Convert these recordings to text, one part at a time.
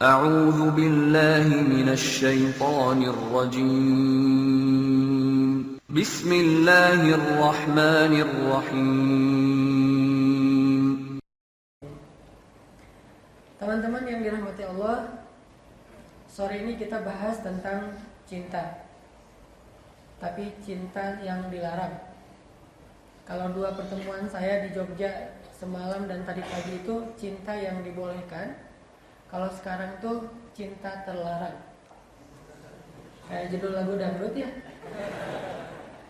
أعوذ بالله من الشيطان الرجيم بسم الله الرحمن الرحيم. Teman-teman yang dirahmati Allah, sore ini kita bahas tentang cinta. Tapi cinta yang dilarang. Kalau dua pertemuan saya di Jogja semalam dan tadi pagi itu cinta yang dibolehkan. Kalau sekarang tuh cinta terlarang. Kayak judul lagu dangdut ya.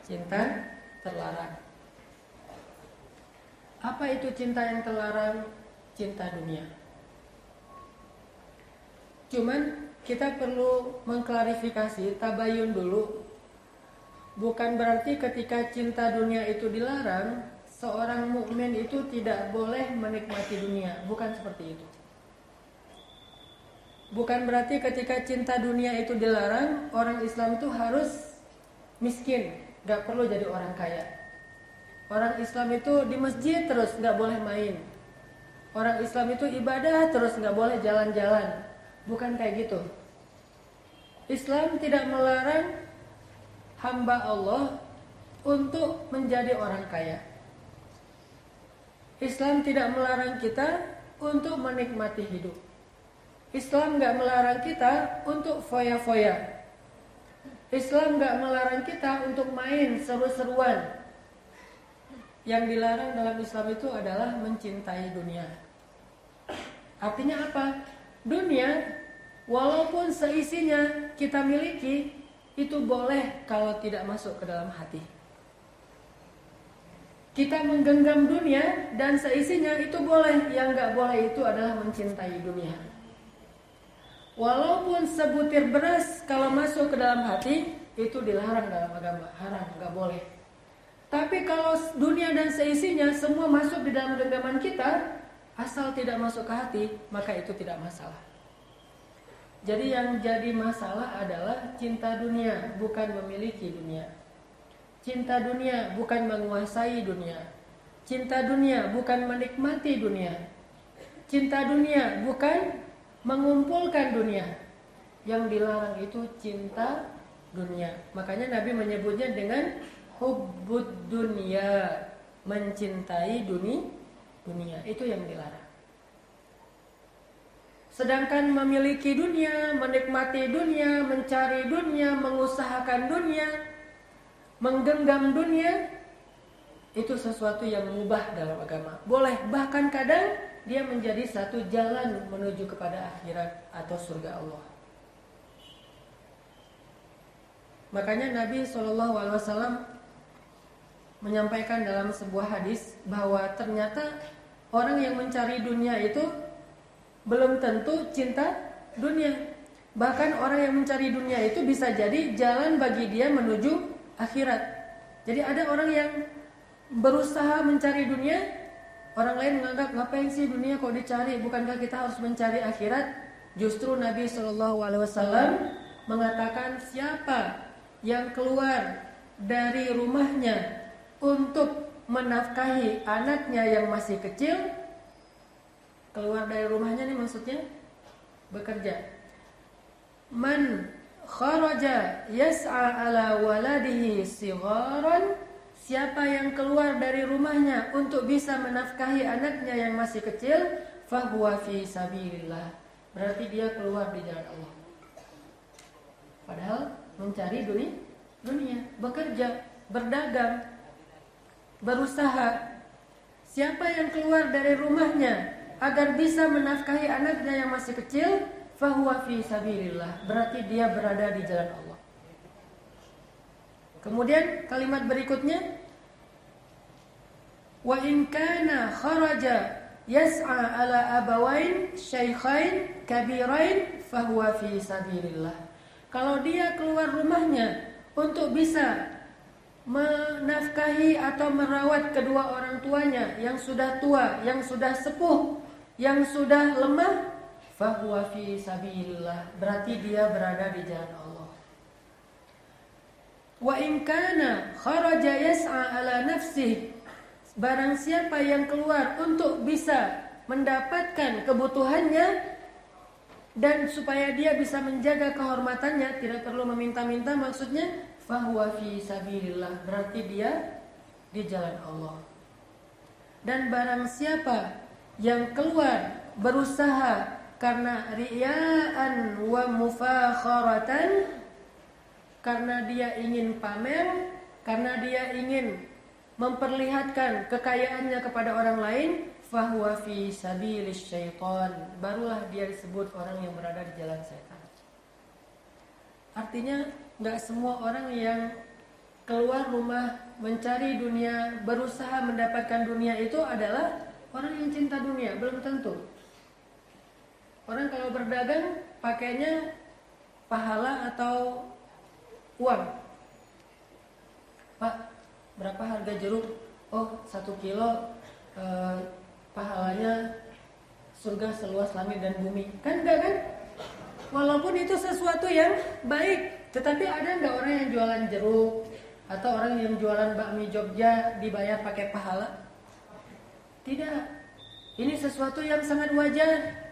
Cinta terlarang. Apa itu cinta yang terlarang? Cinta dunia. Cuman kita perlu mengklarifikasi, tabayun dulu. Bukan berarti ketika cinta dunia itu dilarang, seorang mukmin itu tidak boleh menikmati dunia. Bukan seperti itu. Bukan berarti ketika cinta dunia itu dilarang, orang Islam itu harus miskin, gak perlu jadi orang kaya. Orang Islam itu di masjid terus gak boleh main. Orang Islam itu ibadah terus gak boleh jalan-jalan. Bukan kayak gitu. Islam tidak melarang hamba Allah untuk menjadi orang kaya. Islam tidak melarang kita untuk menikmati hidup. Islam gak melarang kita untuk foya-foya. Islam gak melarang kita untuk main seru-seruan. Yang dilarang dalam Islam itu adalah mencintai dunia. Artinya apa? Dunia, walaupun seisinya kita miliki, itu boleh kalau tidak masuk ke dalam hati. Kita menggenggam dunia dan seisinya itu boleh. Yang gak boleh itu adalah mencintai dunia. Walaupun sebutir beras kalau masuk ke dalam hati, itu dilarang dalam agama. Haram, gak boleh. Tapi kalau dunia dan seisinya semua masuk di dalam genggaman kita, asal tidak masuk ke hati, maka itu tidak masalah. Jadi yang jadi masalah adalah cinta dunia, bukan memiliki dunia. Cinta dunia bukan menguasai dunia. Cinta dunia bukan menikmati dunia. Cinta dunia bukan mengumpulkan dunia. Yang dilarang itu cinta dunia. Makanya Nabi menyebutnya dengan hubbud dunya, mencintai dunia. Itu yang dilarang. Sedangkan memiliki dunia, menikmati dunia, mencari dunia, mengusahakan dunia, menggenggam dunia, itu sesuatu yang mubah dalam agama. Boleh, bahkan kadang dia menjadi satu jalan menuju kepada akhirat atau surga Allah. Makanya Nabi SAW menyampaikan dalam sebuah hadis bahwa ternyata orang yang mencari dunia itu belum tentu cinta dunia. Bahkan orang yang mencari dunia itu bisa jadi jalan bagi dia menuju akhirat. Jadi ada orang yang berusaha mencari dunia, orang lain menganggap ngapain sih dunia kok dicari, bukankah kita harus mencari akhirat? Justru Nabi SAW mengatakan siapa yang keluar dari rumahnya untuk menafkahi anaknya yang masih kecil. Keluar dari rumahnya nih maksudnya bekerja. Man kharaja yas'a ala waladihi sigharan, siapa yang keluar dari rumahnya untuk bisa menafkahi anaknya yang masih kecil, fahuwa fi sabilillah, berarti dia keluar di jalan Allah. Padahal mencari dunia, bekerja, berdagang, berusaha. Siapa yang keluar dari rumahnya agar bisa menafkahi anaknya yang masih kecil, fahuwa fi sabilillah, berarti dia berada di jalan Allah. Kemudian kalimat berikutnya, wa in kana kharaja yas'a ala abawain syaikhain kabirain fahuwa fi sabilillah. Kalau dia keluar rumahnya untuk bisa menafkahi atau merawat kedua orang tuanya yang sudah tua, yang sudah sepuh, yang sudah lemah, fahuwa fi sabilillah, berarti dia berada di jalan Allah. Wa in kana kharaja yas'a ala nafsihi, barang siapa yang keluar untuk bisa mendapatkan kebutuhannya, dan supaya dia bisa menjaga kehormatannya, tidak perlu meminta-minta, maksudnya fahuwa fi sabilillah, berarti dia di jalan Allah. Dan barang siapa yang keluar berusaha karena riya'an wa mufakharatan, karena dia ingin pamer, karena dia ingin memperlihatkan kekayaannya kepada orang lain, fahuwa fi sabilis syaitan, barulah dia disebut orang yang berada di jalan setan. Artinya gak semua orang yang keluar rumah mencari dunia, berusaha mendapatkan dunia itu adalah orang yang cinta dunia, belum tentu. Orang kalau berdagang pakainya pahala atau uang. Pak, berapa harga jeruk? Oh, 1 kilo pahalanya surga seluas langit dan bumi. Kan enggak kan? Walaupun itu sesuatu yang baik, tetapi ada enggak orang yang jualan jeruk atau orang yang jualan bakmi Jogja dibayar pakai pahala? Tidak. Ini sesuatu yang sangat wajar.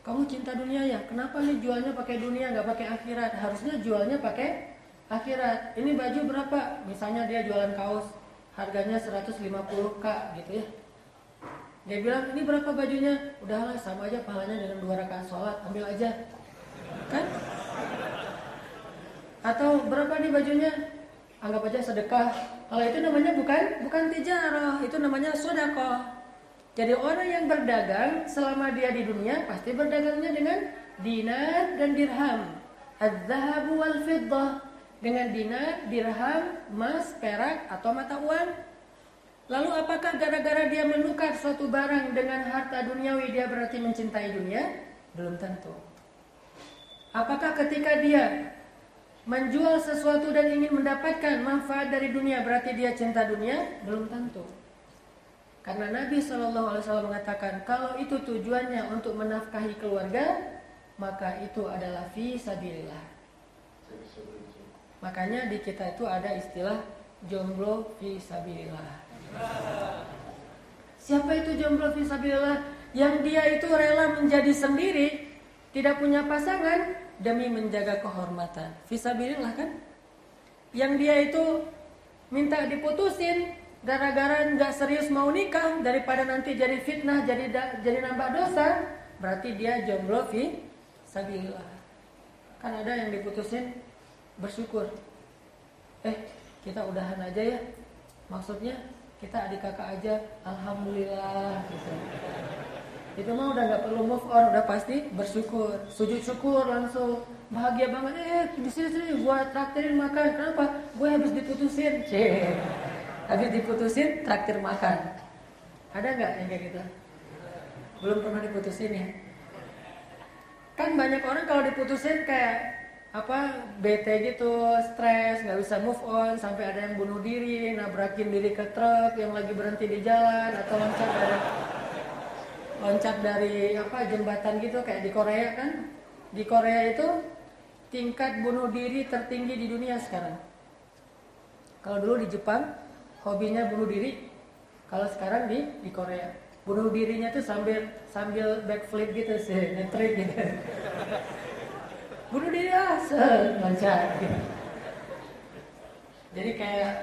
Kamu cinta dunia ya? Kenapa nih jualnya pakai dunia nggak pakai akhirat? Harusnya jualnya pakai akhirat. Ini baju berapa? Misalnya dia jualan kaos, harganya 150k gitu ya. Dia bilang, ini berapa bajunya? Udahlah, sama aja pahalanya dengan 2 rakaat sholat, ambil aja. Kan? Atau berapa nih bajunya? Anggap aja sedekah. Kalau itu namanya bukan tijarah, itu namanya sedekah. Jadi orang yang berdagang selama dia di dunia pasti berdagangnya dengan dinar dan dirham. Az-zahabu wal fiddah, dengan dinar, dirham, emas, perak atau mata uang. Lalu apakah gara-gara dia menukar suatu barang dengan harta duniawi dia berarti mencintai dunia? Belum tentu. Apakah ketika dia menjual sesuatu dan ingin mendapatkan manfaat dari dunia berarti dia cinta dunia? Belum tentu. Karena Nabi SAW mengatakan kalau itu tujuannya untuk menafkahi keluarga, maka itu adalah fi sabilillah. Makanya di kita itu ada istilah jomblo fi sabilillah. Siapa itu jomblo fi sabilillah? Yang dia itu rela menjadi sendiri, tidak punya pasangan demi menjaga kehormatan. Fi sabilillah kan? Yang dia itu minta diputusin gara-gara nggak serius mau nikah, daripada nanti jadi fitnah, jadi nambah dosa, berarti dia jomblo fi sabilillah. Kan ada yang diputusin bersyukur, kita udahan aja ya, maksudnya kita adik kakak aja, alhamdulillah gitu. Itu mah udah nggak perlu move on, udah pasti bersyukur, sujud syukur langsung, bahagia banget. Di sini gua traktirin makan, kenapa? Gue habis diputusin, habis diputusin traktir makan. Ada nggak yang kayak gitu? Belum pernah diputusin ya? Kan banyak orang kalau diputusin kayak bete gitu, stres, nggak bisa move on, sampai ada yang bunuh diri, nabrakin diri ke truk yang lagi berhenti di jalan, atau loncat dari jembatan gitu kayak di Korea kan? Di Korea itu tingkat bunuh diri tertinggi di dunia sekarang. Kalau dulu di Jepang hobinya bunuh diri, kalau sekarang di Korea bunuh dirinya tuh sambil backflip gitu sih, nge-trick gitu. Bunuh diri loncat gitu. Jadi kayak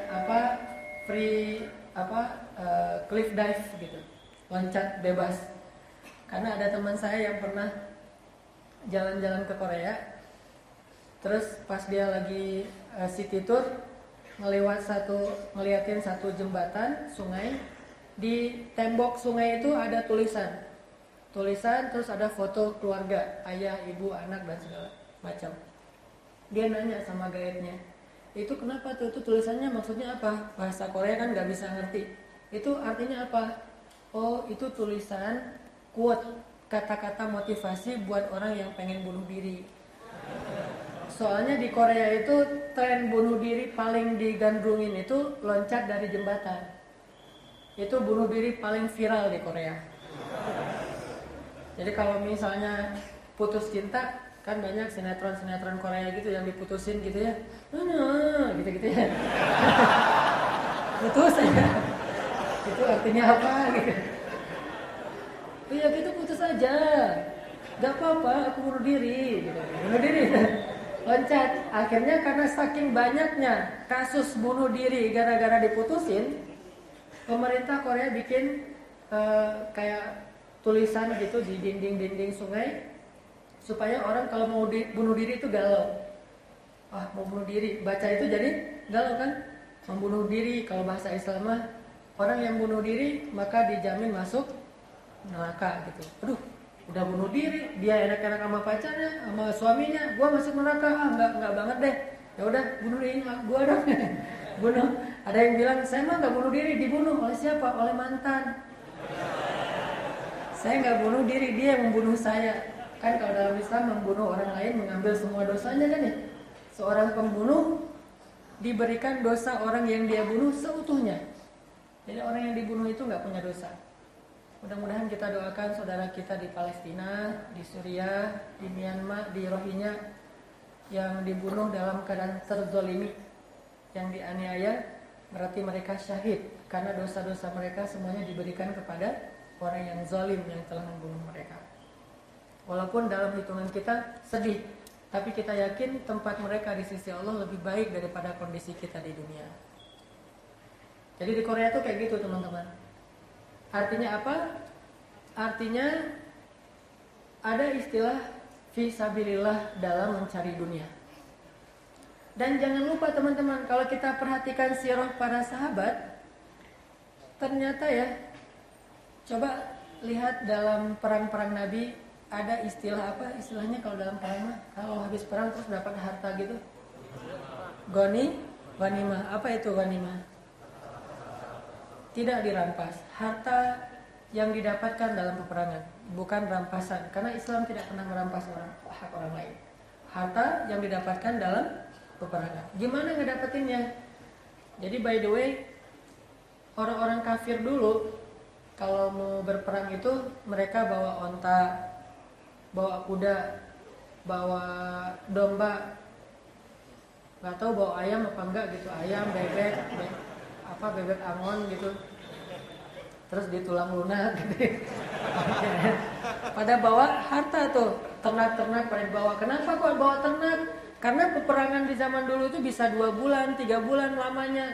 cliff dive gitu, loncat bebas. Karena ada teman saya yang pernah jalan-jalan ke Korea, terus pas dia lagi city tour ngeliatin satu jembatan sungai. Di tembok sungai itu ada tulisan, terus ada foto keluarga, ayah, ibu, anak dan segala macam. Dia nanya sama guide-nya, itu kenapa tuh? Itu tulisannya maksudnya apa? Bahasa Korea kan nggak bisa ngerti. Itu artinya apa? Oh, itu tulisan quote, kata-kata motivasi buat orang yang pengen bunuh diri. Soalnya di Korea itu tren bunuh diri paling digandrungin itu loncat dari jembatan. Itu bunuh diri paling viral di Korea. Jadi kalau misalnya putus cinta, kan banyak sinetron Korea gitu yang diputusin gitu ya. Gitu ya. Putus aja. Itu artinya apa gitu. Iya gitu, putus aja. Gak apa-apa, aku bunuh diri gitu. Bunuh diri. Loncat. Akhirnya karena saking banyaknya kasus bunuh diri gara-gara diputusin, pemerintah Korea bikin kayak tulisan gitu di dinding-dinding sungai supaya orang kalau mau bunuh diri itu galau. Wah, mau bunuh diri, baca itu jadi galau kan? Membunuh diri, kalau bahasa Islam mah orang yang bunuh diri maka dijamin masuk neraka gitu. Aduh, udah bunuh diri, dia enak-enak sama pacarnya, sama suaminya, gua masuk neraka, enggak banget deh. Ya udah, bunuh diri gua dong. Bunuh. Ada yang bilang, saya mah enggak bunuh diri, dibunuh oleh siapa? Oleh mantan. Saya enggak bunuh diri, dia yang membunuh saya. Kan kalau dalam Islam membunuh orang lain mengambil semua dosanya kan ya. Seorang pembunuh diberikan dosa orang yang dia bunuh seutuhnya. Jadi orang yang dibunuh itu enggak punya dosa. Mudah-mudahan kita doakan saudara kita di Palestina, di Suriah, di Myanmar, di Rohingya yang dibunuh dalam keadaan terzolimi, yang dianiaya, berarti mereka syahid karena dosa-dosa mereka semuanya diberikan kepada orang yang zalim yang telah membunuh mereka. Walaupun dalam hitungan kita sedih, tapi kita yakin tempat mereka di sisi Allah lebih baik daripada kondisi kita di dunia. Jadi di Korea tuh kayak gitu teman-teman. Artinya apa? Artinya ada istilah fisabilillah dalam mencari dunia. Dan jangan lupa teman-teman, kalau kita perhatikan sirah para sahabat, ternyata ya, coba lihat dalam perang-perang Nabi ada istilah apa? Istilahnya kalau dalam perang mah, kalau habis perang terus dapat harta gitu. Ghanimah. Apa itu ghanimah? Tidak dirampas. Harta yang didapatkan dalam peperangan, bukan rampasan. Karena Islam tidak pernah merampas hak orang lain. Harta yang didapatkan dalam peperangan. Gimana ngedapetinnya? Jadi by the way, orang-orang kafir dulu kalau mau berperang itu mereka bawa onta, bawa kuda, bawa domba, nggak tahu bawa ayam apa enggak gitu, ayam, bebek, bebek angon gitu, terus ditulang lunak gitu. Pada bawa harta tuh, ternak-ternak pada bawa. Kenapa kok bawa ternak? Karena peperangan di zaman dulu itu bisa 2 bulan, 3 bulan lamanya.